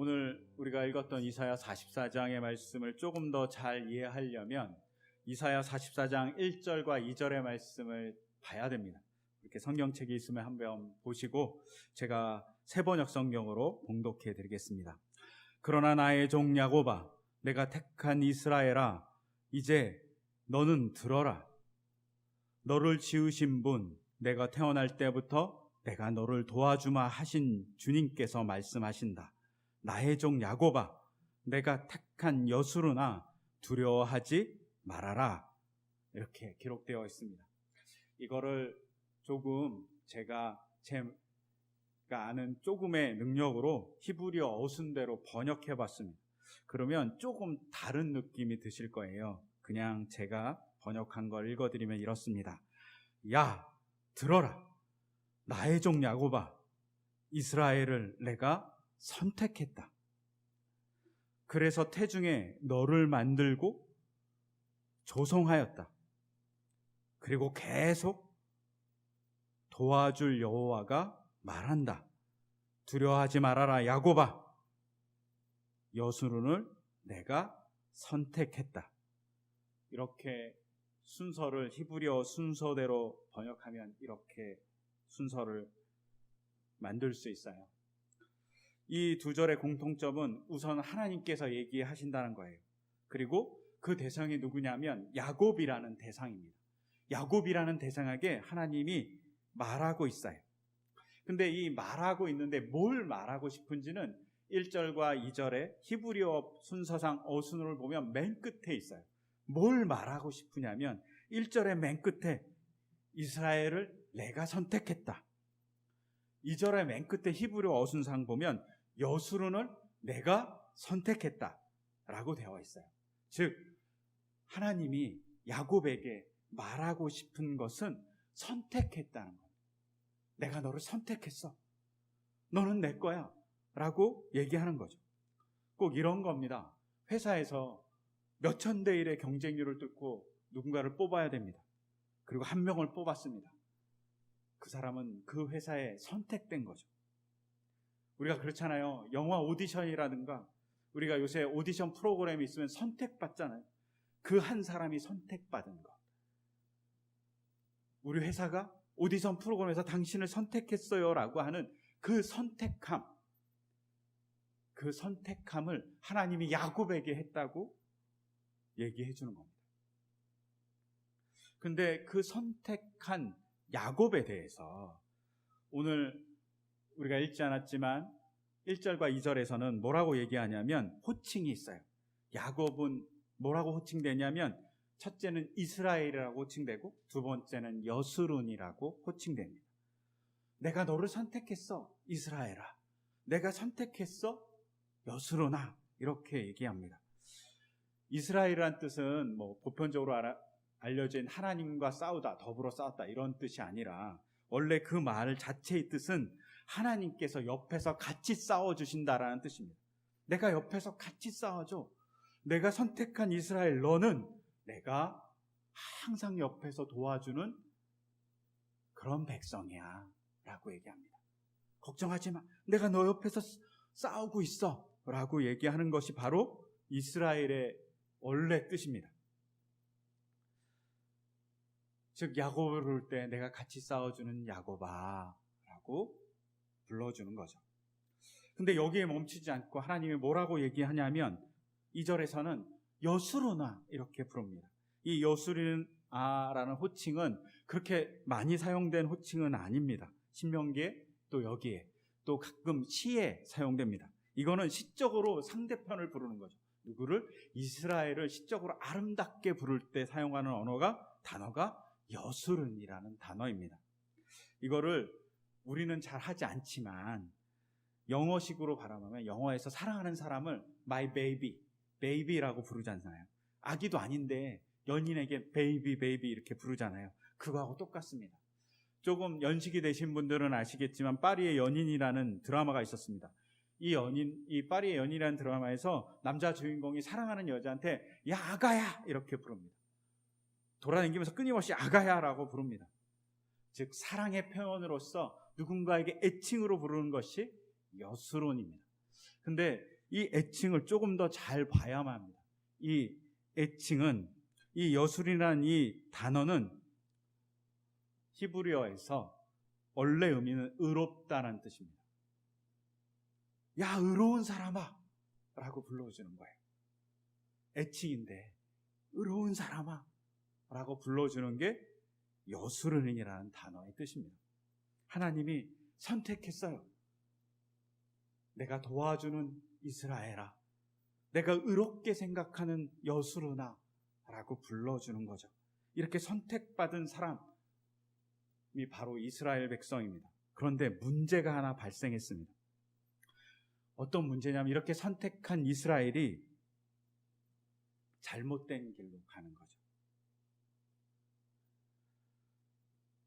오늘 우리가 읽었던 이사야 44장의 말씀을 조금 더 잘 이해하려면 이사야 44장 1절과 2절의 말씀을 봐야 됩니다. 이렇게 성경책이 있으면 한번 보시고 제가 새번역 성경으로 봉독해 드리겠습니다. 그러나 나의 종 야곱아, 내가 택한 이스라엘아, 이제 너는 들어라. 너를 지으신 분, 내가 태어날 때부터 내가 너를 도와주마 하신 주님께서 말씀하신다. 나의 종 야곱아, 내가 택한 여수르나 두려워하지 말아라. 이렇게 기록되어 있습니다. 이거를 조금 제가 아는 조금의 능력으로 히브리어 어순대로 번역해 봤습니다. 그러면 조금 다른 느낌이 드실 거예요. 그냥 제가 번역한 걸 읽어드리면 이렇습니다. 야, 들어라. 나의 종 야곱아, 이스라엘을 내가 선택했다. 그래서 태중에 너를 만들고 조성하였다. 그리고 계속 도와줄 여호와가 말한다. 두려워하지 말아라 야곱아, 여수룬을 내가 선택했다. 이렇게 순서를 히브리어 순서대로 번역하면 이렇게 순서를 만들 수 있어요. 이 두 절의 공통점은 우선 하나님께서 얘기하신다는 거예요. 그리고 그 대상이 누구냐면 야곱이라는 대상입니다. 야곱이라는 대상에게 하나님이 말하고 있어요. 근데 이 말하고 있는데 뭘 말하고 싶은지는 1절과 2절의 히브리어 순서상 어순을 보면 맨 끝에 있어요. 뭘 말하고 싶으냐면 1절의 맨 끝에 이스라엘을 내가 선택했다. 2절의 맨 끝에 히브리어 어순상 보면 여수룬을 내가 선택했다 라고 되어 있어요. 즉 하나님이 야곱에게 말하고 싶은 것은 선택했다는 거예요. 내가 너를 선택했어. 너는 내 거야 라고 얘기하는 거죠. 꼭 이런 겁니다. 회사에서 몇천 대 1의 경쟁률을 뚫고 누군가를 뽑아야 됩니다. 그리고 한 명을 뽑았습니다. 그 사람은 그 회사에 선택된 거죠. 우리가 그렇잖아요. 영화 오디션이라든가 우리가 요새 오디션 프로그램이 있으면 선택받잖아요. 그 한 사람이 선택받은 것. 우리 회사가 오디션 프로그램에서 당신을 선택했어요 라고 하는 그 선택함을 하나님이 야곱에게 했다고 얘기해 주는 겁니다. 근데 그 선택한 야곱에 대해서 오늘 우리가 읽지 않았지만 1절과 2절에서는 뭐라고 얘기하냐면 호칭이 있어요. 야곱은 뭐라고 호칭되냐면 첫째는 이스라엘이라고 호칭되고 두 번째는 여수룬이라고 호칭됩니다. 내가 너를 선택했어 이스라엘아, 내가 선택했어 여수룬아, 이렇게 얘기합니다. 이스라엘이란 뜻은 보편적으로 알려진 하나님과 싸우다, 더불어 싸웠다 이런 뜻이 아니라 원래 그 말 자체의 뜻은 하나님께서 옆에서 같이 싸워주신다라는 뜻입니다. 내가 옆에서 같이 싸워줘. 내가 선택한 이스라엘 너는 내가 항상 옆에서 도와주는 그런 백성이야 라고 얘기합니다. 걱정하지 마. 내가 너 옆에서 싸우고 있어 라고 얘기하는 것이 바로 이스라엘의 원래 뜻입니다. 즉 야곱을 부를 때 내가 같이 싸워주는 야곱아 라고 불러주는 거죠. 근데 여기에 멈추지 않고 하나님이 뭐라고 얘기하냐면 2절에서는 여수르나 이렇게 부릅니다. 이 여수르나라는 호칭은 그렇게 많이 사용된 호칭은 아닙니다. 신명기에 또 여기에 또 가끔 시에 사용됩니다. 이거는 시적으로 상대편을 부르는 거죠. 누구를? 이스라엘을 시적으로 아름답게 부를 때 사용하는 단어가 여수른이라는 단어입니다. 이거를 우리는 잘 하지 않지만 영어식으로 발음하면 영어에서 사랑하는 사람을 my baby라고 부르잖아요. 아기도 아닌데 연인에게 baby 이렇게 부르잖아요. 그거하고 똑같습니다. 조금 연식이 되신 분들은 아시겠지만 파리의 연인이라는 드라마가 있었습니다. 이 파리의 연인이라는 드라마에서 남자 주인공이 사랑하는 여자한테 야 아가야 이렇게 부릅니다. 돌아다니면서 끊임없이 아가야라고 부릅니다. 즉 사랑의 표현으로서 누군가에게 애칭으로 부르는 것이 여수론입니다. 근데 이 애칭을 조금 더 잘 봐야만 합니다. 이 애칭은, 이 여술이라는 이 단어는 히브리어에서 원래 의미는 의롭다는 뜻입니다. 야, 의로운 사람아 라고 불러주는 거예요. 애칭인데 의로운 사람아 라고 불러주는 게 여수르는이라는 단어의 뜻입니다. 하나님이 선택했어요. 내가 도와주는 이스라엘아, 내가 의롭게 생각하는 여수르나 라고 불러주는 거죠. 이렇게 선택받은 사람이 바로 이스라엘 백성입니다. 그런데 문제가 하나 발생했습니다. 어떤 문제냐면 이렇게 선택한 이스라엘이 잘못된 길로 가는 거죠.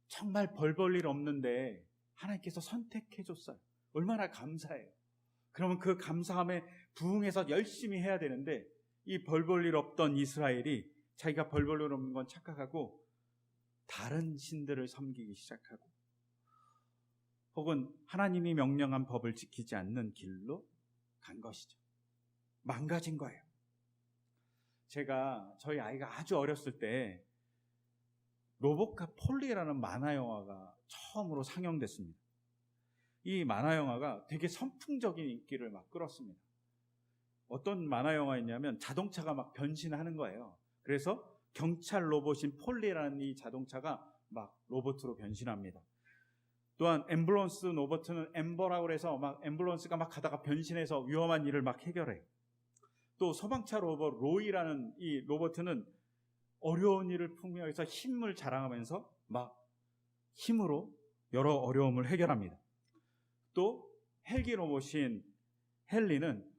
정말 벌 볼 일 없는데 하나님께서 선택해 줬어요. 얼마나 감사해요. 그러면 그 감사함에 부응해서 열심히 해야 되는데 이 벌 볼 일 없던 이스라엘이 자기가 벌 볼 일 없는 건 착각하고 다른 신들을 섬기기 시작하고 혹은 하나님이 명령한 법을 지키지 않는 길로 간 것이죠. 망가진 거예요. 제가 저희 아이가 아주 어렸을 때 로보카 폴리라는 만화 영화가 처음으로 상영됐습니다. 이 만화 영화가 되게 선풍적인 인기를 막 끌었습니다. 어떤 만화 영화였냐면 자동차가 막 변신하는 거예요. 그래서 경찰 로봇인 폴리라는 이 자동차가 막 로봇으로 변신합니다. 또한 앰뷸런스 로봇은 엠버라고 해서 막 앰뷸런스가 막 가다가 변신해서 위험한 일을 막 해결해요. 또 소방차 로봇 로이라는 이 로봇은 어려운 일을 품며 해서 힘을 자랑하면서 막 힘으로 여러 어려움을 해결합니다. 또 헬기 로봇인 헨리는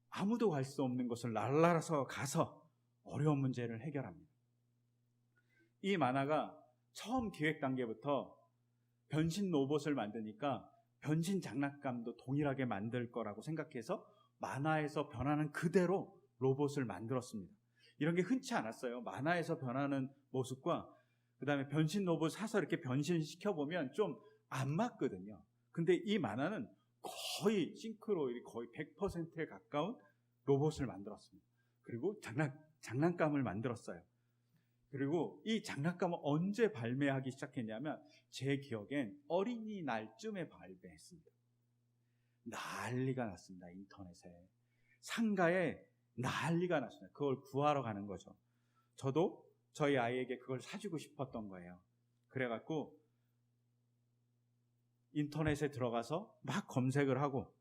아무도 갈 수 없는 곳을 날아서 가서 어려운 문제를 해결합니다. 이 만화가 처음 기획 단계부터 변신 로봇을 만드니까 변신 장난감도 동일하게 만들 거라고 생각해서 만화에서 변하는 그대로 로봇을 만들었습니다. 이런 게 흔치 않았어요. 만화에서 변하는 모습과 그 다음에 변신 로봇 사서 이렇게 변신시켜보면 좀 안 맞거든요. 근데 이 만화는 거의 싱크로율이 거의 100%에 가까운 로봇을 만들었습니다. 그리고 장난감을 만들었어요. 그리고 이 장난감을 언제 발매하기 시작했냐면 제 기억엔 어린이날쯤에 발매했습니다. 난리가 났습니다. 인터넷에. 상가에 난리가 났습니다. 그걸 구하러 가는 거죠. 저도 저희 아이에게 그걸 사주고 싶었던 거예요. 그래갖고 인터넷에 들어가서 막 검색을 하고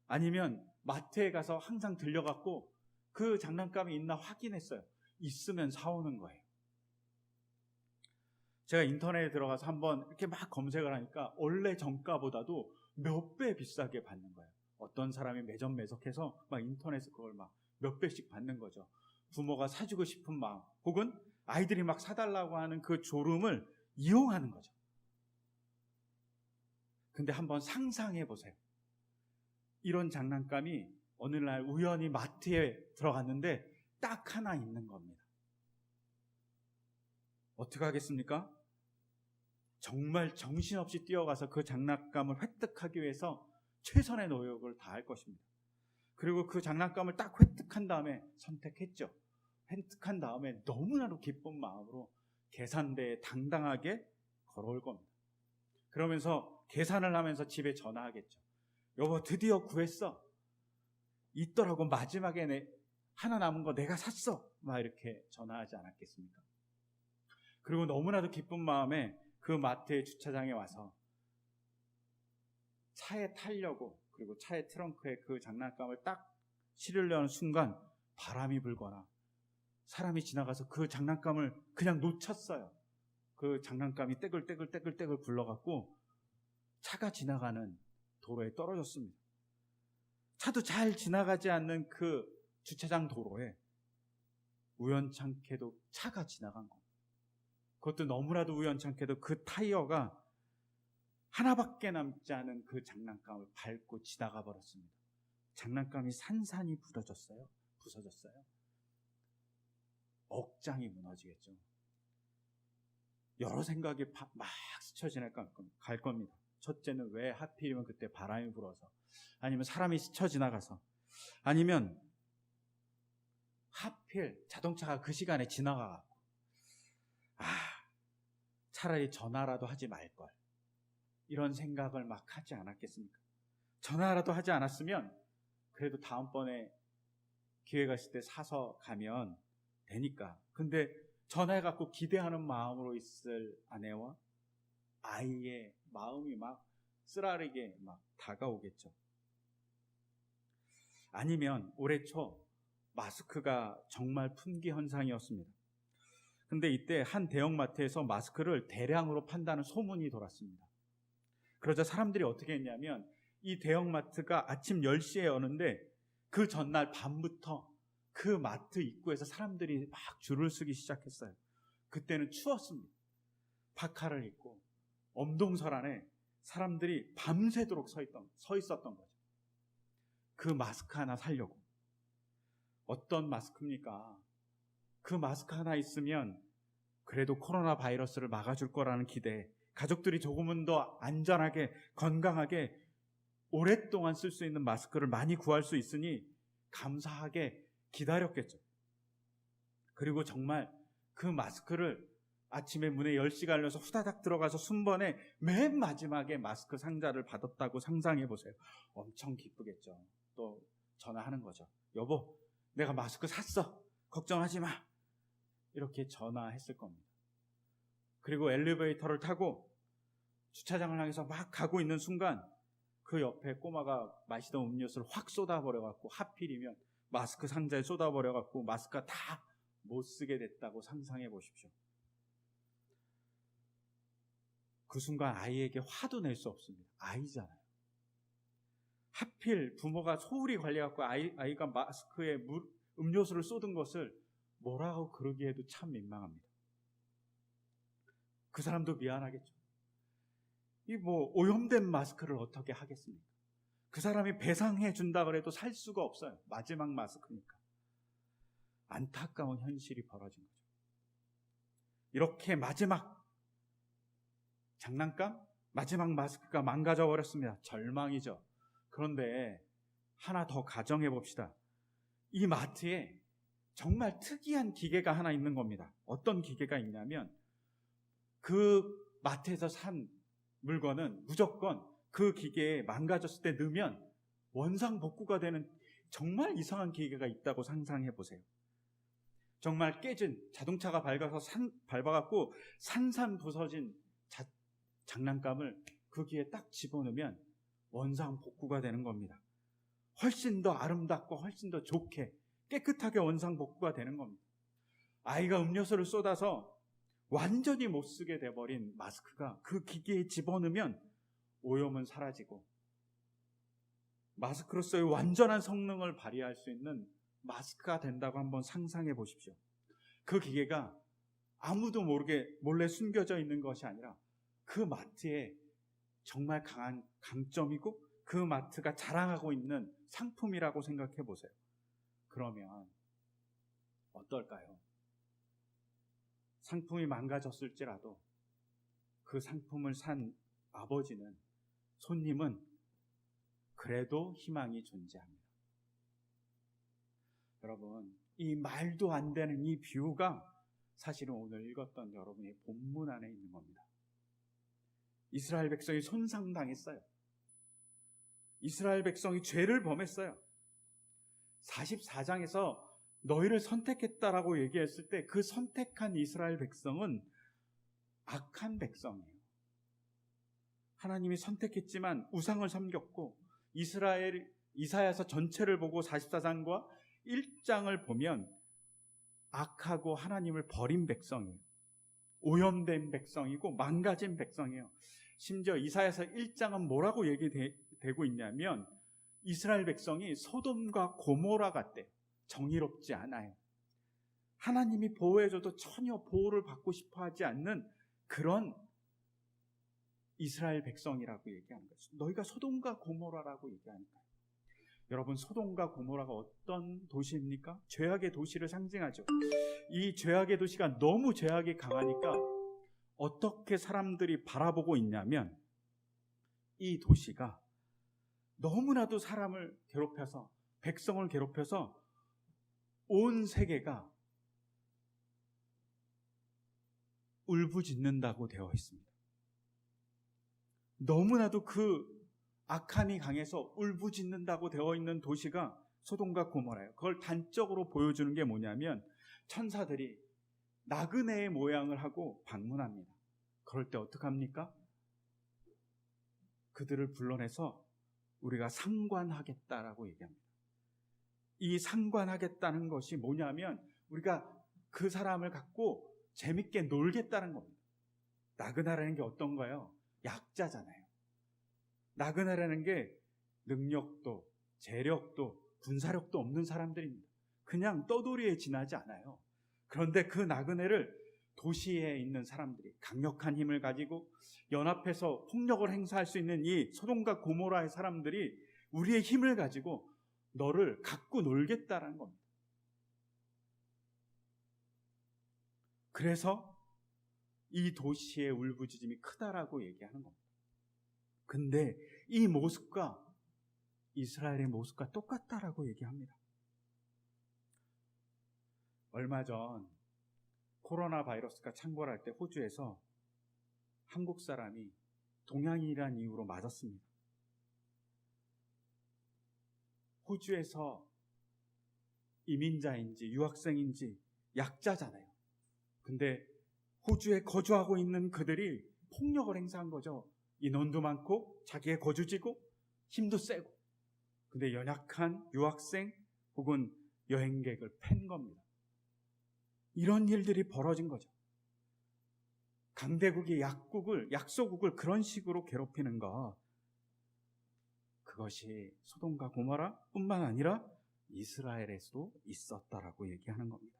아니면 마트에 가서 항상 들려갖고 그 장난감이 있나 확인했어요. 있으면 사오는 거예요. 제가 인터넷에 들어가서 한번 이렇게 막 검색을 하니까 원래 정가보다도 몇 배 비싸게 받는 거예요. 어떤 사람이 매점매석해서 막 인터넷에 그걸 막 몇 배씩 받는 거죠. 부모가 사주고 싶은 마음 혹은 아이들이 막 사달라고 하는 그 졸음을 이용하는 거죠. 근데 한번 상상해 보세요. 이런 장난감이 어느 날 우연히 마트에 들어갔는데 딱 하나 있는 겁니다. 어떻게 하겠습니까? 정말 정신없이 뛰어가서 그 장난감을 획득하기 위해서 최선의 노력을 다할 것입니다. 그리고 그 장난감을 딱 획득한 다음에 선택했죠. 획득한 다음에 너무나도 기쁜 마음으로 계산대에 당당하게 걸어올 겁니다. 그러면서 계산을 하면서 집에 전화하겠죠. 여보 드디어 구했어. 있더라고. 마지막에 하나 남은 거 내가 샀어. 막 이렇게 전화하지 않았겠습니까? 그리고 너무나도 기쁜 마음에 그 마트의 주차장에 와서 차에 타려고 그리고 차의 트렁크에 그 장난감을 딱 실으려는 순간 바람이 불거나 사람이 지나가서 그 장난감을 그냥 놓쳤어요. 그 장난감이 떼글떼글 굴러갖고 차가 지나가는 도로에 떨어졌습니다. 차도 잘 지나가지 않는 그 주차장 도로에 우연찮게도 차가 지나간 겁니다. 그것도 너무나도 우연찮게도 그 타이어가 하나밖에 남지 않은 그 장난감을 밟고 지나가 버렸습니다. 장난감이 산산이 부서졌어요. 억장이 무너지겠죠. 여러 생각이 막 스쳐 지나갈 겁니다. 첫째는 왜 하필이면 그때 바람이 불어서, 아니면 사람이 스쳐 지나가서, 아니면 하필 자동차가 그 시간에 지나가고 차라리 전화라도 하지 말걸, 이런 생각을 막 하지 않았겠습니까? 전화라도 하지 않았으면 그래도 다음번에 기회가 있을 때 사서 가면 되니까. 근데 전화해갖고 기대하는 마음으로 있을 아내와 아이의 마음이 막 쓰라리게 막 다가오겠죠. 아니면 올해 초 마스크가 정말 품귀 현상이었습니다. 근데 이때 한 대형마트에서 마스크를 대량으로 판다는 소문이 돌았습니다. 그러자 사람들이 어떻게 했냐면 이 대형마트가 아침 10시에 여는데 그 전날 밤부터 그 마트 입구에서 사람들이 막 줄을 서기 시작했어요. 그때는 추웠습니다. 파카를 입고 엄동설 안에 사람들이 밤새도록 서 있었던 거죠. 그 마스크 하나 사려고. 어떤 마스크입니까? 그 마스크 하나 있으면 그래도 코로나 바이러스를 막아줄 거라는 기대, 가족들이 조금은 더 안전하게 건강하게 오랫동안 쓸 수 있는 마스크를 많이 구할 수 있으니 감사하게 기다렸겠죠. 그리고 정말 그 마스크를 아침에 문에 10시가 열려서 후다닥 들어가서 순번에 맨 마지막에 마스크 상자를 받았다고 상상해 보세요. 엄청 기쁘겠죠. 또 전화하는 거죠. 여보, 내가 마스크 샀어. 걱정하지 마. 이렇게 전화했을 겁니다. 그리고 엘리베이터를 타고 주차장을 향해서 막 가고 있는 순간 그 옆에 꼬마가 마시던 음료수를 확 쏟아버려갖고, 하필이면 마스크 상자에 쏟아버려갖고 마스크가 다 못 쓰게 됐다고 상상해 보십시오. 그 순간 아이에게 화도 낼 수 없습니다. 아이잖아요. 하필 부모가 소홀히 관리해갖고 아이가 마스크에 음료수를 쏟은 것을 뭐라고 그러기에도 참 민망합니다. 그 사람도 미안하겠죠. 이 오염된 마스크를 어떻게 하겠습니까? 그 사람이 배상해 준다 그래도 살 수가 없어요. 마지막 마스크니까. 안타까운 현실이 벌어진 거죠. 이렇게 마지막 장난감? 마지막 마스크가 망가져 버렸습니다. 절망이죠. 그런데 하나 더 가정해 봅시다. 이 마트에 정말 특이한 기계가 하나 있는 겁니다. 어떤 기계가 있냐면 그 마트에서 산 물건은 무조건 그 기계에 망가졌을 때 넣으면 원상복구가 되는 정말 이상한 기계가 있다고 상상해 보세요. 정말 깨진 자동차가 밟아갖고 산산 부서진 장난감을 거기에 딱 집어넣으면 원상복구가 되는 겁니다. 훨씬 더 아름답고 훨씬 더 좋게 깨끗하게 원상복구가 되는 겁니다. 아이가 음료수를 쏟아서 완전히 못 쓰게 돼버린 마스크가 그 기계에 집어넣으면 오염은 사라지고 마스크로서의 완전한 성능을 발휘할 수 있는 마스크가 된다고 한번 상상해 보십시오. 그 기계가 아무도 모르게 몰래 숨겨져 있는 것이 아니라 그 마트에 정말 강한 강점이고 그 마트가 자랑하고 있는 상품이라고 생각해 보세요. 그러면 어떨까요? 상품이 망가졌을지라도 그 상품을 산 아버지는, 손님은 그래도 희망이 존재합니다. 여러분, 이 말도 안 되는 이 비유가 사실은 오늘 읽었던 여러분의 본문 안에 있는 겁니다. 이스라엘 백성이 손상당했어요. 이스라엘 백성이 죄를 범했어요. 44장에서 너희를 선택했다라고 얘기했을 때 그 선택한 이스라엘 백성은 악한 백성이에요. 하나님이 선택했지만 우상을 섬겼고, 이사야서 전체를 보고 44장과 1장을 보면 악하고 하나님을 버린 백성이에요. 오염된 백성이고 망가진 백성이에요. 심지어 이사야서 1장은 뭐라고 얘기되고 있냐면 이스라엘 백성이 소돔과 고모라 같대요. 정의롭지 않아요. 하나님이 보호해줘도 전혀 보호를 받고 싶어 하지 않는 그런 이스라엘 백성이라고 얘기하는 거죠. 너희가 소돔과 고모라라고 얘기하니까요. 여러분, 소돔과 고모라가 어떤 도시입니까? 죄악의 도시를 상징하죠. 이 죄악의 도시가 너무 죄악이 강하니까 어떻게 사람들이 바라보고 있냐면 이 도시가 너무나도 사람을 괴롭혀서 백성을 괴롭혀서 온 세계가 울부짖는다고 되어 있습니다. 너무나도 그 악함이 강해서 울부짖는다고 되어 있는 도시가 소돔과 고모라예요. 그걸 단적으로 보여주는 게 뭐냐면 천사들이 나그네의 모양을 하고 방문합니다. 그럴 때 어떡합니까? 그들을 불러내서 우리가 상관하겠다라고 얘기합니다. 이 상관하겠다는 것이 뭐냐면 우리가 그 사람을 갖고 재밌게 놀겠다는 겁니다. 나그네라는 게 어떤가요? 약자잖아요. 나그네라는 게 능력도 재력도 군사력도 없는 사람들입니다. 그냥 떠돌이에 지나지 않아요. 그런데 그 나그네를 도시에 있는 사람들이 강력한 힘을 가지고 연합해서 폭력을 행사할 수 있는 이 소돔과 고모라의 사람들이 우리의 힘을 가지고 너를 갖고 놀겠다라는 겁니다. 그래서 이 도시의 울부짖음이 크다라고 얘기하는 겁니다. 근데 이 모습과 이스라엘의 모습과 똑같다라고 얘기합니다. 얼마 전 코로나 바이러스가 창궐할 때 호주에서 한국 사람이 동양인이라는 이유로 맞았습니다. 호주에서 이민자인지 유학생인지 약자잖아요. 근데 호주에 거주하고 있는 그들이 폭력을 행사한 거죠. 인원도 많고 자기의 거주지고 힘도 세고. 근데 연약한 유학생 혹은 여행객을 팬 겁니다. 이런 일들이 벌어진 거죠. 강대국이 약소국을 그런 식으로 괴롭히는 것, 그것이 소돔과 고모라 뿐만 아니라 이스라엘에서도 있었다라고 얘기하는 겁니다.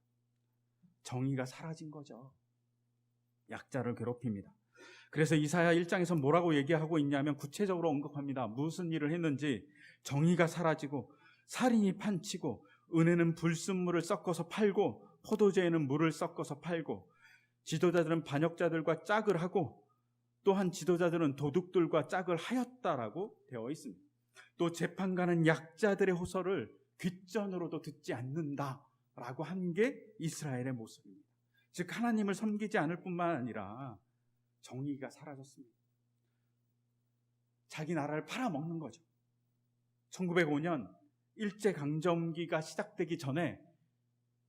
정의가 사라진 거죠. 약자를 괴롭힙니다. 그래서 이사야 1장에서 뭐라고 얘기하고 있냐면 구체적으로 언급합니다. 무슨 일을 했는지 정의가 사라지고 살인이 판치고 은혜는 불순물을 섞어서 팔고 포도주에는 물을 섞어서 팔고 지도자들은 반역자들과 짝을 하고 또한 지도자들은 도둑들과 짝을 하였다라고 되어 있습니다. 또 재판관은 약자들의 호소를 귓전으로도 듣지 않는다라고 한 게 이스라엘의 모습입니다. 즉 하나님을 섬기지 않을 뿐만 아니라 정의가 사라졌습니다. 자기 나라를 팔아먹는 거죠. 1905년 일제강점기가 시작되기 전에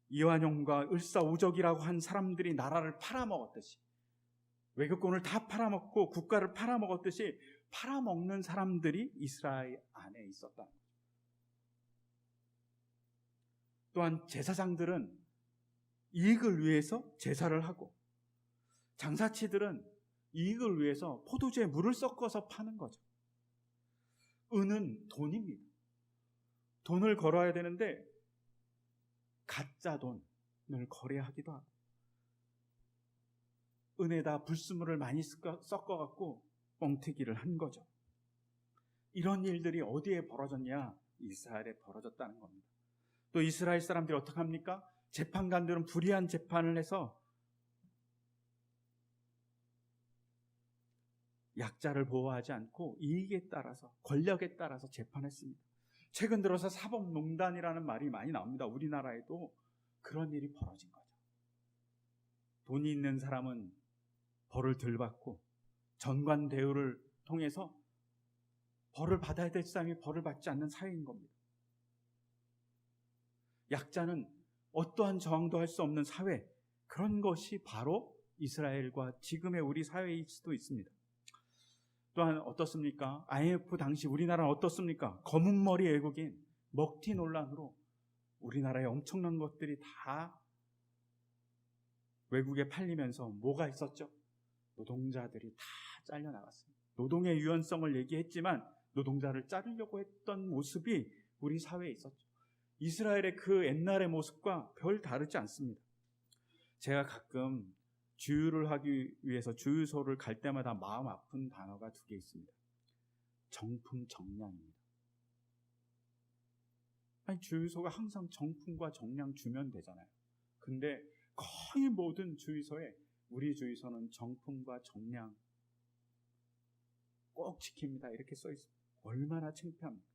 이완용과 을사오적이라고 한 사람들이 나라를 팔아먹었듯이 외교권을 다 팔아먹고 국가를 팔아먹었듯이 팔아먹는 사람들이 이스라엘 안에 있었다. 또한 제사장들은 이익을 위해서 제사를 하고 장사치들은 이익을 위해서 포도주에 물을 섞어서 파는 거죠. 은은 돈입니다. 돈을 걸어야 되는데 가짜 돈을 거래하기도 하고 은에다 불순물을 많이 섞어갖고 뻥튀기를 한 거죠. 이런 일들이 어디에 벌어졌냐? 이스라엘에 벌어졌다는 겁니다. 또 이스라엘 사람들이 어떻게 합니까? 재판관들은 불의한 재판을 해서 약자를 보호하지 않고 이익에 따라서 권력에 따라서 재판했습니다. 최근 들어서 사법농단이라는 말이 많이 나옵니다. 우리나라에도 그런 일이 벌어진 거죠. 돈이 있는 사람은 벌을 덜 받고 전관대우를 통해서 벌을 받아야 될 사람이 벌을 받지 않는 사회인 겁니다. 약자는 어떠한 저항도 할 수 없는 사회, 그런 것이 바로 이스라엘과 지금의 우리 사회일 수도 있습니다. 또한 어떻습니까? IMF 당시 우리나라는 어떻습니까? 검은 머리 외국인, 먹튀 논란으로 우리나라에 엄청난 것들이 다 외국에 팔리면서 뭐가 있었죠? 노동자들이 다 잘려나갔습니다. 노동의 유연성을 얘기했지만 노동자를 자르려고 했던 모습이 우리 사회에 있었죠. 이스라엘의 그 옛날의 모습과 별 다르지 않습니다. 제가 가끔 주유를 하기 위해서 주유소를 갈 때마다 마음 아픈 단어가 두 개 있습니다. 정품, 정량입니다. 아니, 주유소가 항상 정품과 정량 주면 되잖아요. 근데 거의 모든 주유소에 우리 주유소는 정품과 정량 꼭 지킵니다. 이렇게 써 있습니다. 얼마나 창피합니까?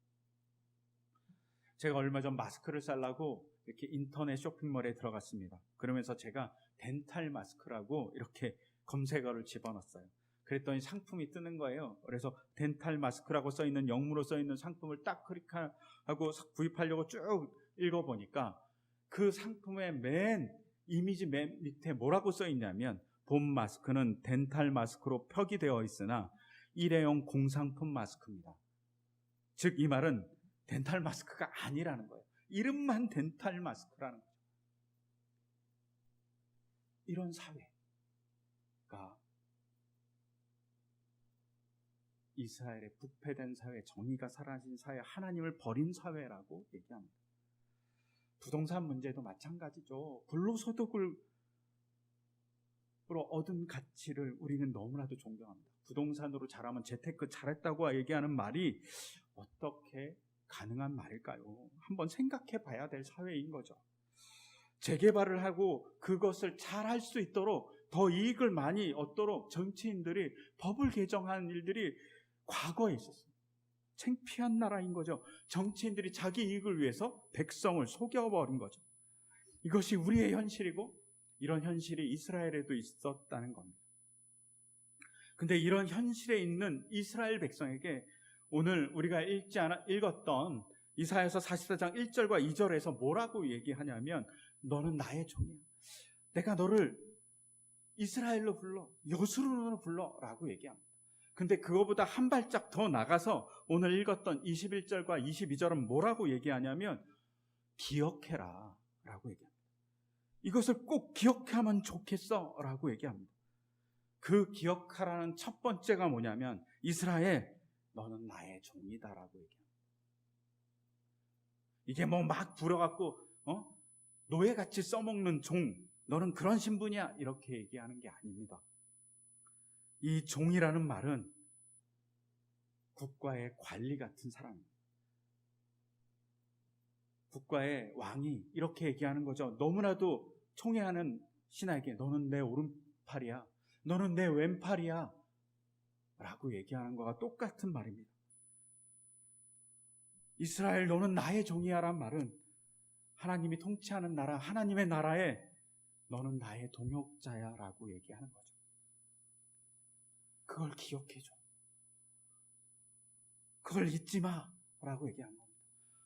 제가 얼마 전 마스크를 살라고 이렇게 인터넷 쇼핑몰에 들어갔습니다. 그러면서 제가 덴탈 마스크라고 이렇게 검색어를 집어넣었어요. 그랬더니 상품이 뜨는 거예요. 그래서 덴탈 마스크라고 써있는, 영문으로 써있는 상품을 딱 클릭하고 구입하려고 쭉 읽어보니까 그 상품의 이미지 맨 밑에 뭐라고 써있냐면, 본 마스크는 덴탈 마스크로 표기되어 있으나 일회용 공산품 마스크입니다. 즉 이 말은 덴탈 마스크가 아니라는 거예요. 이름만 덴탈 마스크라는 거죠. 이런 사회가 이스라엘의 부패된 사회, 정의가 사라진 사회, 하나님을 버린 사회라고 얘기합니다. 부동산 문제도 마찬가지죠. 근로소득으로 얻은 가치를 우리는 너무나도 존경합니다. 부동산으로 자라면 재테크 잘했다고 얘기하는 말이 어떻게 가능한 말일까요? 한번 생각해 봐야 될 사회인 거죠. 재개발을 하고 그것을 잘 할 수 있도록, 더 이익을 많이 얻도록 정치인들이 법을 개정한 일들이 과거에 있었어요. 창피한 나라인 거죠. 정치인들이 자기 이익을 위해서 백성을 속여버린 거죠. 이것이 우리의 현실이고 이런 현실이 이스라엘에도 있었다는 겁니다. 근데 이런 현실에 있는 이스라엘 백성에게 오늘 우리가 읽었던 이사야서 44장 1절과 2절에서 뭐라고 얘기하냐면, 너는 나의 종이야. 내가 너를 이스라엘로 불러, 여수르로 불러라고 얘기합니다. 근데 그거보다 한 발짝 더 나가서 오늘 읽었던 21절과 22절은 뭐라고 얘기하냐면, 기억해라 라고 얘기합니다. 이것을 꼭 기억하면 좋겠어 라고 얘기합니다. 그 기억하라는 첫 번째가 뭐냐면, 이스라엘, 너는 나의 종이다라고 얘기합니다. 이게 뭐 막 불어갖고 노예같이 써먹는 종, 너는 그런 신분이야 이렇게 얘기하는 게 아닙니다. 이 종이라는 말은 국가의 관리 같은 사람입니다. 국가의 왕이 이렇게 얘기하는 거죠. 너무나도 총애하는 신하에게 너는 내 오른팔이야, 너는 내 왼팔이야 라고 얘기하는 거와 똑같은 말입니다. 이스라엘, 너는 나의 종이야 란 말은 하나님이 통치하는 나라, 하나님의 나라에 너는 나의 동역자야 라고 얘기하는 거죠. 그걸 기억해줘. 그걸 잊지 마 라고 얘기하는 겁니다.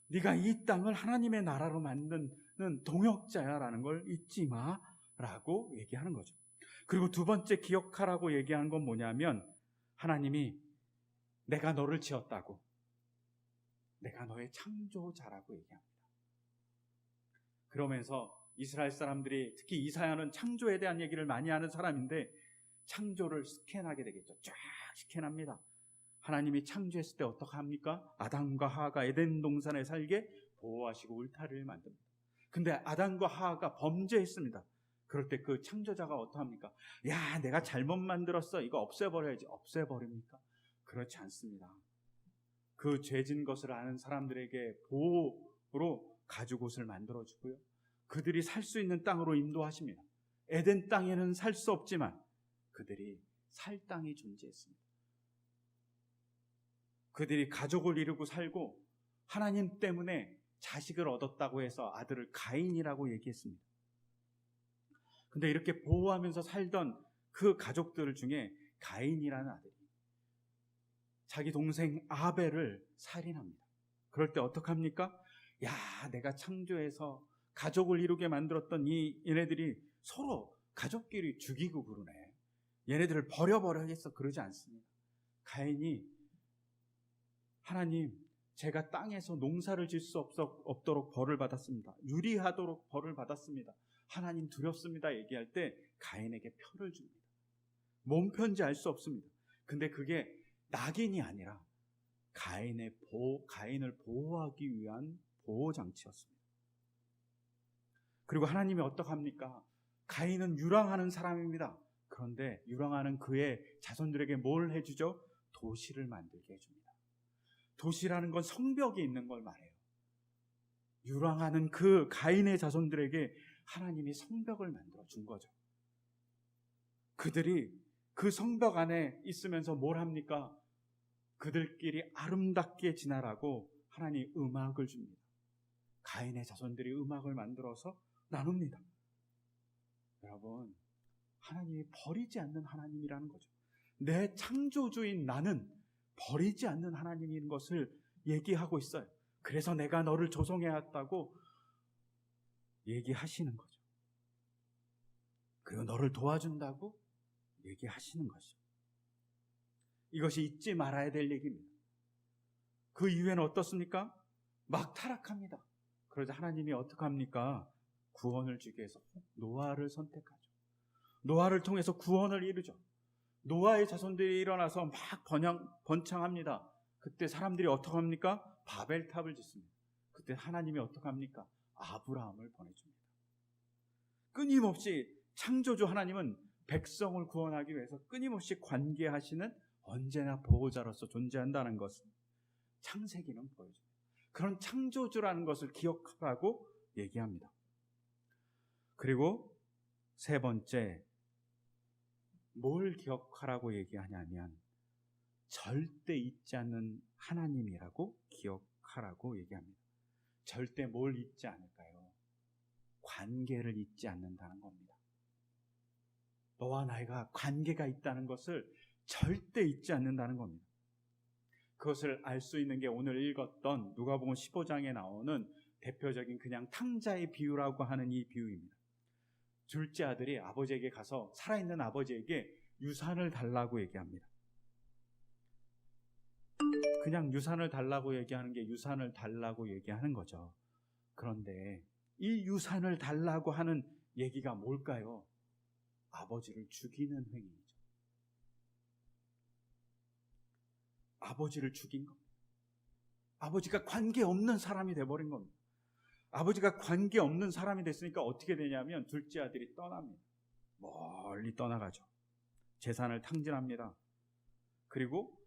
네가 이 땅을 하나님의 나라로 만드는 동역자야 라는 걸 잊지 마 라고 얘기하는 거죠. 그리고 두 번째 기억하라고 얘기하는 건 뭐냐면, 하나님이 내가 너를 지었다고, 내가 너의 창조자라고 얘기합니다. 그러면서 이스라엘 사람들이, 특히 이사야는 창조에 대한 얘기를 많이 하는 사람인데 창조를 스캔하게 되겠죠. 쫙 스캔합니다. 하나님이 창조했을 때 어떻게 합니까? 아담과 하와가 에덴 동산에 살게 보호하시고 울타리를 만듭니다. 근데 아담과 하와가 범죄했습니다. 그럴 때 그 창조자가 어떡합니까? 야, 내가 잘못 만들었어, 이거 없애버려야지. 없애버립니까? 그렇지 않습니다. 그 죄진 것을 아는 사람들에게 보호로 가죽옷을 만들어주고요, 그들이 살 수 있는 땅으로 인도하십니다. 에덴 땅에는 살 수 없지만 그들이 살 땅이 존재했습니다. 그들이 가족을 이루고 살고 하나님 때문에 자식을 얻었다고 해서 아들을 가인이라고 얘기했습니다. 근데 이렇게 보호하면서 살던 그 가족들 중에 가인이라는 아들이 자기 동생 아벨을 살인합니다. 그럴 때 어떡합니까? 야, 내가 창조해서 가족을 이루게 만들었던 얘네들이 서로 가족끼리 죽이고 그러네. 얘네들을 버려야겠어. 그러지 않습니다. 가인이, 하나님, 제가 땅에서 농사를 질 수 없도록 벌을 받았습니다. 유리하도록 벌을 받았습니다. 하나님 두렵습니다. 얘기할 때 가인에게 표를 줍니다. 뭔 편인지 알 수 없습니다. 근데 그게 낙인이 아니라 가인을 보호하기 위한 보호장치였습니다. 그리고 하나님이 어떡합니까? 가인은 유랑하는 사람입니다. 그런데 유랑하는 그의 자손들에게 뭘 해주죠? 도시를 만들게 해줍니다. 도시라는 건 성벽이 있는 걸 말해요. 유랑하는 그 가인의 자손들에게 하나님이 성벽을 만들어 준 거죠. 그들이 그 성벽 안에 있으면서 뭘 합니까? 그들끼리 아름답게 지내라고 하나님 음악을 줍니다. 가인의 자손들이 음악을 만들어서 나눕니다. 여러분, 하나님이 버리지 않는 하나님이라는 거죠. 내 창조주인 나는 버리지 않는 하나님인 것을 얘기하고 있어요. 그래서 내가 너를 조성해왔다고 얘기하시는 거죠. 그리고 너를 도와준다고 얘기하시는 것이죠. 이것이 잊지 말아야 될 얘기입니다. 그 이후에는 어떻습니까? 막 타락합니다. 그러자 하나님이 어떻게 합니까? 구원을 주기 위해서 노아를 선택하죠. 노아를 통해서 구원을 이루죠. 노아의 자손들이 일어나서 막 번창합니다. 그때 사람들이 어떻게 합니까? 바벨탑을 짓습니다. 그때 하나님이 어떻게 합니까? 아브라함을 보내줍니다. 끊임없이 창조주 하나님은 백성을 구원하기 위해서 끊임없이 관계하시는 언제나 보호자로서 존재한다는 것을 창세기는 보여줍니다. 그런 창조주라는 것을 기억하라고 얘기합니다. 그리고 세 번째, 뭘 기억하라고 얘기하냐면 절대 잊지 않는 하나님이라고 기억하라고 얘기합니다. 절대 뭘 잊지 않을까요? 관계를 잊지 않는다는 겁니다. 너와 나가 관계가 있다는 것을 절대 잊지 않는다는 겁니다. 그것을 알 수 있는 게 오늘 읽었던 누가복음 15장에 나오는 대표적인 그냥 탕자의 비유라고 하는 이 비유입니다. 둘째 아들이 아버지에게 가서 살아있는 아버지에게 유산을 달라고 얘기합니다. 그냥 유산을 달라고 얘기하는 게 유산을 달라고 얘기하는 거죠. 그런데 이 유산을 달라고 하는 얘기가 뭘까요? 아버지를 죽이는 행위이죠. 아버지를 죽인 겁니다. 아버지가 관계없는 사람이 돼버린 겁니다. 아버지가 관계없는 사람이 됐으니까 어떻게 되냐면 둘째 아들이 떠납니다. 멀리 떠나가죠. 재산을 탕진합니다. 그리고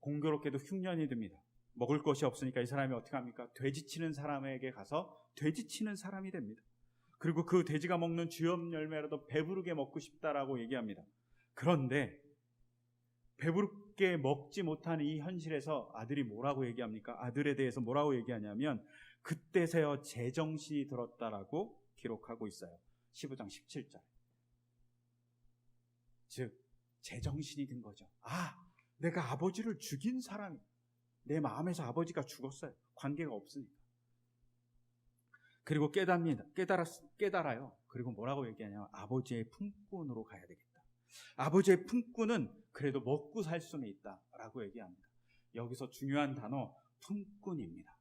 공교롭게도 흉년이 듭니다. 먹을 것이 없으니까 이 사람이 어떻게 합니까? 돼지 치는 사람에게 가서 돼지 치는 사람이 됩니다. 그리고 그 돼지가 먹는 주염 열매라도 배부르게 먹고 싶다라고 얘기합니다. 그런데 배부르게 먹지 못한 이 현실에서 아들이 뭐라고 얘기합니까? 아들에 대해서 뭐라고 얘기하냐면 그때서야 제정신이 들었다라고 기록하고 있어요. 15장 17절. 즉 제정신이 든 거죠. 내가 아버지를 죽인 사람이, 내 마음에서 아버지가 죽었어요. 관계가 없으니까. 그리고 깨달아요. 그리고 뭐라고 얘기하냐면 아버지의 품꾼으로 가야 되겠다. 아버지의 품꾼은 그래도 먹고 살 수는 있다라고 얘기합니다. 여기서 중요한 단어 품꾼입니다.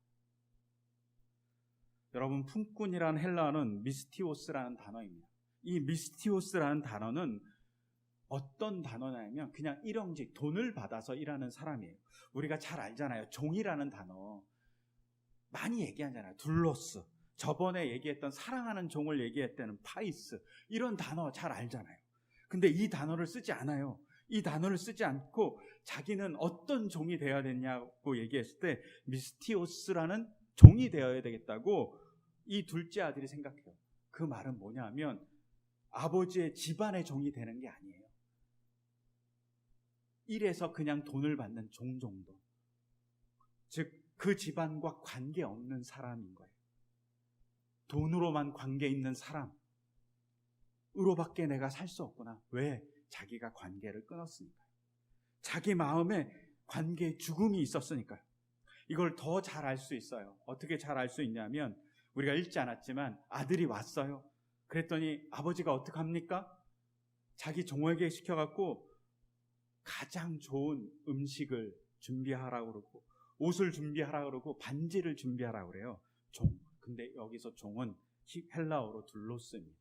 여러분, 품꾼이라는 헬라어는 미스티오스라는 단어입니다. 이 미스티오스라는 단어는 어떤 단어냐면 그냥 일용직, 돈을 받아서 일하는 사람이에요. 우리가 잘 알잖아요. 종이라는 단어 많이 얘기하잖아요. 둘로스, 저번에 얘기했던 사랑하는 종을 얘기했다는 파이스, 이런 단어 잘 알잖아요. 근데 이 단어를 쓰지 않아요. 이 단어를 쓰지 않고 자기는 어떤 종이 되어야 되냐고 얘기했을 때 미스티오스라는 종이 되어야 되겠다고 이 둘째 아들이 생각해요. 그 말은 뭐냐면 아버지의 집안의 종이 되는 게 아니에요. 일해서 그냥 돈을 받는 종 정도. 즉 그 집안과 관계없는 사람인 거예요. 돈으로만 관계 있는 사람으로밖에 내가 살 수 없구나. 왜? 자기가 관계를 끊었으니까요. 자기 마음에 관계의 죽음이 있었으니까요. 이걸 더 잘 알 수 있어요. 어떻게 잘 알 수 있냐면 우리가 읽지 않았지만 아들이 왔어요. 그랬더니 아버지가 어떻게 합니까? 자기 종에게 시켜갖고 가장 좋은 음식을 준비하라고 그러고 옷을 준비하라고 그러고 반지를 준비하라고 그래요. 종. 근데 여기서 종은 헬라어로 둘로스입니다.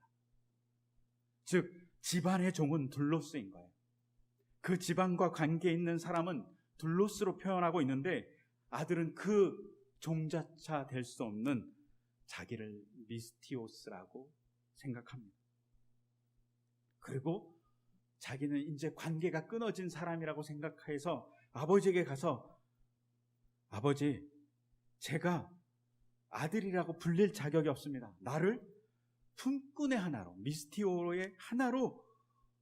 즉 집안의 종은 둘로스인 거예요. 그 집안과 관계 있는 사람은 둘로스로 표현하고 있는데 아들은 그 종자차 될 수 없는 자기를 미스티오스라고 생각합니다. 그리고 자기는 이제 관계가 끊어진 사람이라고 생각해서 아버지에게 가서 아버지, 제가 아들이라고 불릴 자격이 없습니다. 나를 품꾼의 하나로, 미스티오의 하나로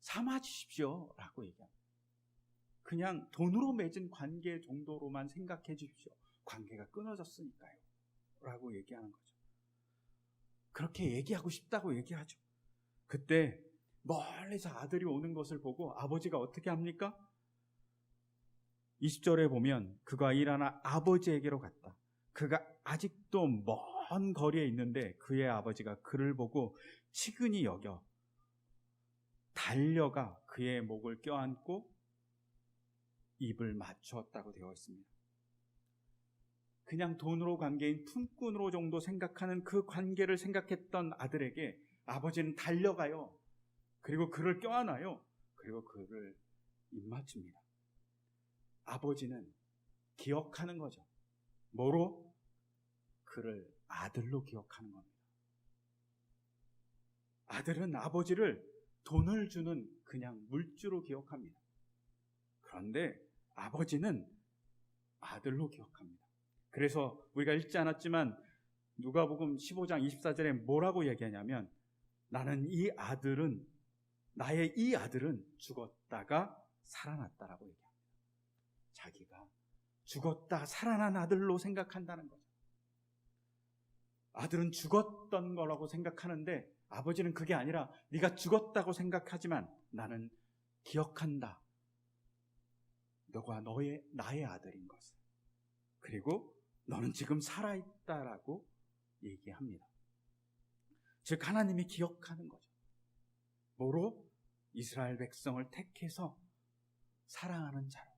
삼아 주십시오 라고 얘기합니다. 그냥 돈으로 맺은 관계 정도로만 생각해 주십시오. 관계가 끊어졌으니까요 라고 얘기하는 거죠. 그렇게 얘기하고 싶다고 얘기하죠. 그때 멀리서 아들이 오는 것을 보고 아버지가 어떻게 합니까? 20절에 보면 그가 일어나 아버지에게로 갔다. 그가 아직도 먼 거리에 있는데 그의 아버지가 그를 보고 치근히 여겨 달려가 그의 목을 껴안고 입을 맞추었다고 되어 있습니다. 그냥 돈으로 관계인 품꾼으로 정도 생각하는 그 관계를 생각했던 아들에게 아버지는 달려가요. 그리고 그를 껴안아요. 그리고 그를 입맞춥니다. 아버지는 기억하는 거죠. 뭐로? 그를 아들로 기억하는 겁니다. 아들은 아버지를 돈을 주는 그냥 물주로 기억합니다. 그런데 아버지는 아들로 기억합니다. 그래서 우리가 읽지 않았지만 누가복음 15장 24절에 뭐라고 얘기하냐면 나의 이 아들은 죽었다가 살아났다라고 얘기합니다. 자기가 죽었다 살아난 아들로 생각한다는 거죠. 아들은 죽었던 거라고 생각하는데 아버지는 그게 아니라 네가 죽었다고 생각하지만 나는 기억한다. 너가 나의 아들인 것을. 그리고 너는 지금 살아있다라고 얘기합니다. 즉 하나님이 기억하는 거죠. 뭐로? 이스라엘 백성을 택해서 사랑하는 자로,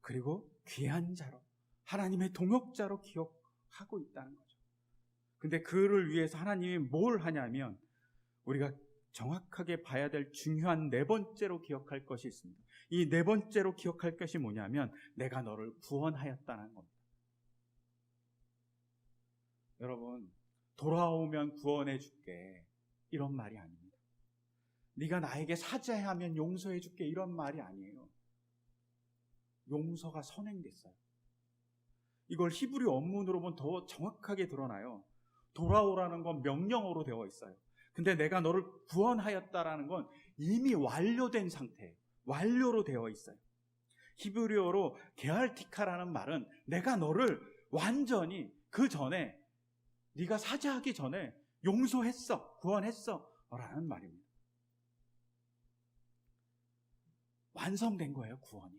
그리고 귀한 자로, 하나님의 동역자로 기억하고 있다는 거죠. 근데 그를 위해서 하나님이 뭘 하냐면 우리가 정확하게 봐야 될 중요한 네 번째로 기억할 것이 있습니다. 이 네 번째로 기억할 것이 뭐냐면 내가 너를 구원하였다는 겁니다. 여러분, 돌아오면 구원해 줄게 이런 말이 아닙니다. 네가 나에게 사죄하면 용서해 줄게 이런 말이 아니에요. 용서가 선행됐어요. 이걸 히브리 원문으로 보면 더 정확하게 드러나요. 돌아오라는 건 명령어로 되어 있어요. 근데 내가 너를 구원하였다라는 건 이미 완료된 상태예요. 완료로 되어 있어요. 히브리어로 게알티카라는 말은 내가 너를 완전히 그 전에 네가 사죄하기 전에 용서했어, 구원했어 라는 말입니다. 완성된 거예요, 구원이.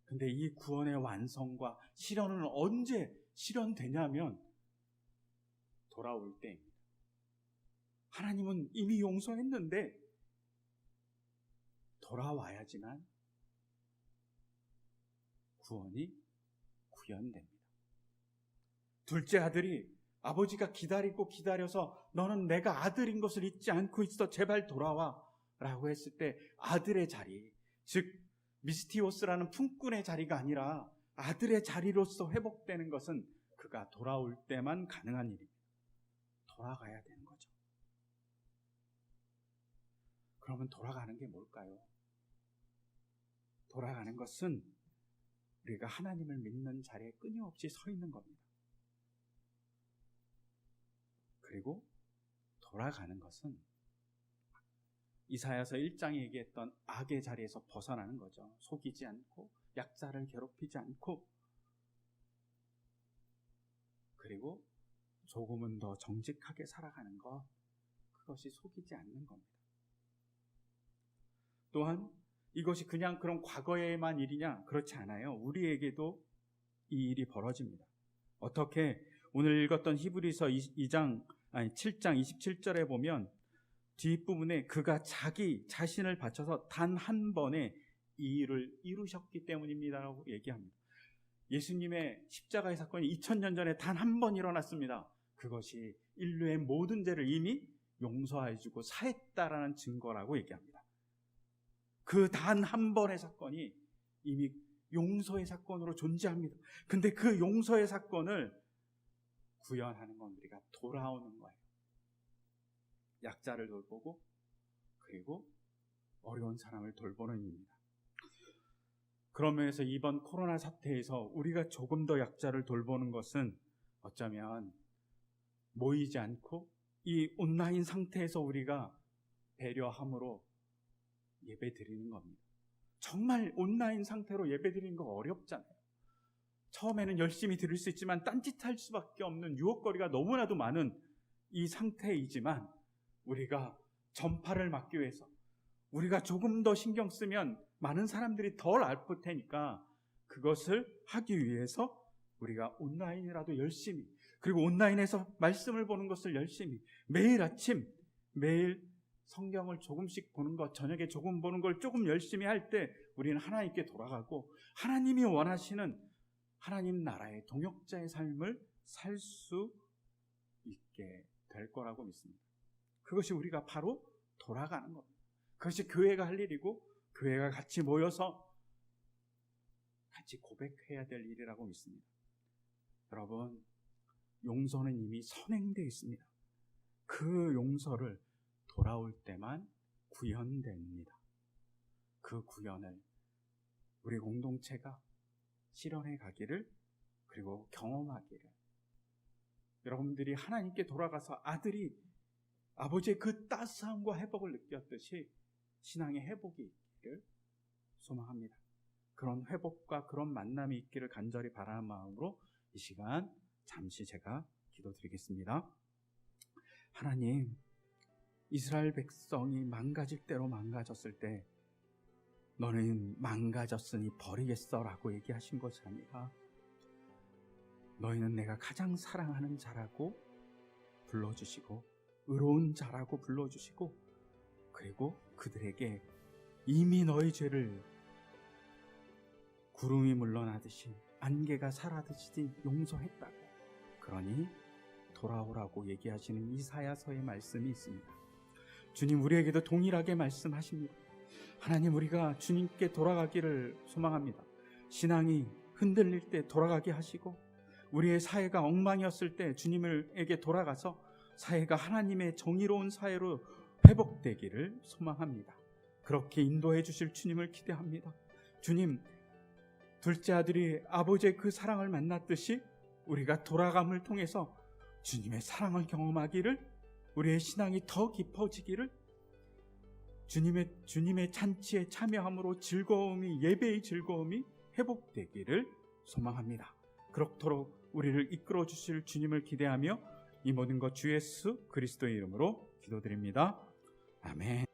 근데 이 구원의 완성과 실현은 언제 실현되냐면 돌아올 때입니다. 하나님은 이미 용서했는데 돌아와야지만 구원이 구현됩니다. 둘째 아들이 아버지가 기다려서 너는 내가 아들인 것을 잊지 않고 있어 제발 돌아와 라고 했을 때 아들의 자리, 즉 미스티오스라는 품꾼의 자리가 아니라 아들의 자리로서 회복되는 것은 그가 돌아올 때만 가능한 일입니다. 돌아가야 되는 거죠. 그러면 돌아가는 게 뭘까요? 돌아가는 것은 우리가 하나님을 믿는 자리에 끊임없이 서 있는 겁니다. 그리고 돌아가는 것은 이사야서 1장에 얘기했던 악의 자리에서 벗어나는 거죠. 속이지 않고 약자를 괴롭히지 않고 그리고 조금은 더 정직하게 살아가는 것, 그것이 속이지 않는 겁니다. 또한 이것이 그냥 그런 과거에만 일이냐? 그렇지 않아요. 우리에게도 이 일이 벌어집니다. 어떻게? 오늘 읽었던 히브리서 7장 27절에 보면 뒷부분에 그가 자기 자신을 바쳐서 단 한 번에 이 일을 이루셨기 때문입니다라고 얘기합니다. 예수님의 십자가의 사건이 2000년 전에 단 한 번 일어났습니다. 그것이 인류의 모든 죄를 이미 용서해주고 사했다라는 증거라고 얘기합니다. 그 단 한 번의 사건이 이미 용서의 사건으로 존재합니다. 근데 그 용서의 사건을 구현하는 건 우리가 돌아오는 거예요. 약자를 돌보고 그리고 어려운 사람을 돌보는 일입니다. 그런 면에서 이번 코로나 사태에서 우리가 조금 더 약자를 돌보는 것은 어쩌면 모이지 않고 이 온라인 상태에서 우리가 배려함으로 예배 드리는 겁니다. 정말 온라인 상태로 예배 드리는 거 어렵잖아요. 처음에는 열심히 들을 수 있지만 딴짓할 수밖에 없는 유혹거리가 너무나도 많은 이 상태이지만, 우리가 전파를 막기 위해서 우리가 조금 더 신경 쓰면 많은 사람들이 덜 아플 테니까 그것을 하기 위해서 우리가 온라인이라도 열심히, 그리고 온라인에서 말씀을 보는 것을 열심히, 매일 아침 매일 성경을 조금씩 보는 것, 저녁에 조금 보는 걸 조금 열심히 할 때 우리는 하나님께 돌아가고 하나님이 원하시는 하나님 나라의 동역자의 삶을 살 수 있게 될 거라고 믿습니다. 그것이 우리가 바로 돌아가는 겁니다. 그것이 교회가 할 일이고 교회가 같이 모여서 같이 고백해야 될 일이라고 믿습니다. 여러분, 용서는 이미 선행되어 있습니다. 그 용서를 돌아올 때만 구현됩니다. 그 구현을 우리 공동체가 실현해 가기를, 그리고 경험하기를, 여러분들이 하나님께 돌아가서 아버지의 그 따스함과 회복을 느꼈듯이 신앙의 회복이 있기를 소망합니다. 그런 회복과 그런 만남이 있기를 간절히 바라는 마음으로 이 시간 잠시 제가 기도드리겠습니다. 하나님, 이스라엘 백성이 망가질 대로 망가졌을 때 너는 망가졌으니 버리겠어라고 얘기하신 것이 아니라, 너희는 내가 가장 사랑하는 자라고 불러주시고 의로운 자라고 불러주시고, 그리고 그들에게 이미 너희 죄를 구름이 물러나듯이 안개가 사라지듯이 용서했다고, 그러니 돌아오라고 얘기하시는 이사야서의 말씀이 있습니다. 주님, 우리에게도 동일하게 말씀하십니다. 하나님, 우리가 주님께 돌아가기를 소망합니다. 신앙이 흔들릴 때 돌아가게 하시고, 우리의 사회가 엉망이었을 때 주님에게 돌아가서 사회가 하나님의 정의로운 사회로 회복되기를 소망합니다. 그렇게 인도해 주실 주님을 기대합니다. 주님, 둘째 아들이 아버지의 그 사랑을 만났듯이 우리가 돌아감을 통해서 주님의 사랑을 경험하기를, 우리의 신앙이 더 깊어지기를, 주님의 잔치에 참여함으로 예배의 즐거움이 회복되기를 소망합니다. 그렇도록 우리를 이끌어 주실 주님을 기대하며 이 모든 것 주 예수 그리스도의 이름으로 기도드립니다. 아멘.